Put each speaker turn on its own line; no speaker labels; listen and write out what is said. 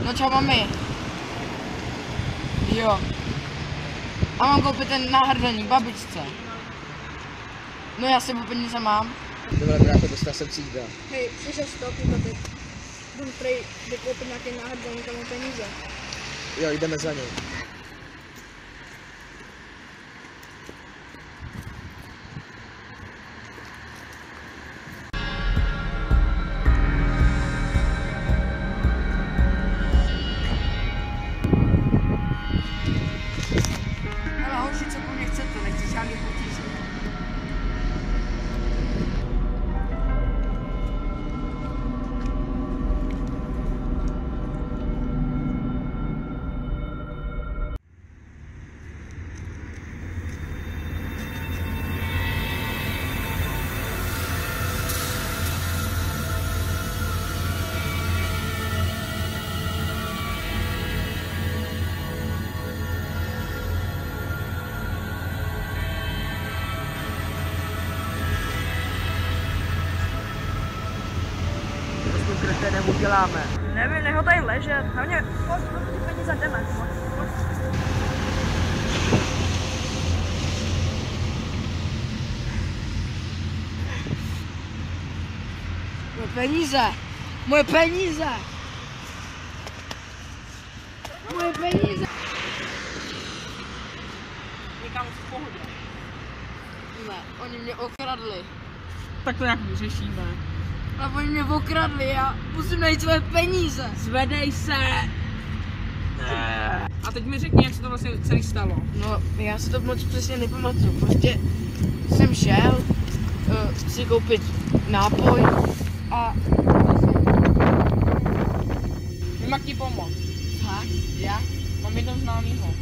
No čau mami. Jo. A mám koupit ten náhrdelník babičce. No já s sebou peníze mám.
Dobré brácho, dostal jsem cíka.
Hej, přišel stop, tady. Budu prej vykoupit nějaký náhrdelník a mám peníze.
Jo, jdeme za něj.
Hele hoši, co po mně chcete, nechci žádný potíže.
Kreténem uděláme.
Nevím, nech ho tady ležet. Hlavně, pojď, ty peníze jdeme. Pojď.
Moje peníze! Moje peníze! Moje peníze!
Někam v pohodě.
Ne, oni mě okradli.
Tak to nějak vyřešíme.
A oni mě okradli, já musím najít své peníze.
Zvedej se! A teď mi řekni, jak se to vlastně celý stalo.
No, já si to moc přesně nepamatuju. Prostě jsem šel si koupit nápoj a...
Vím, jak ti pomoct.
Tak, já?
Mám jednoho známýho.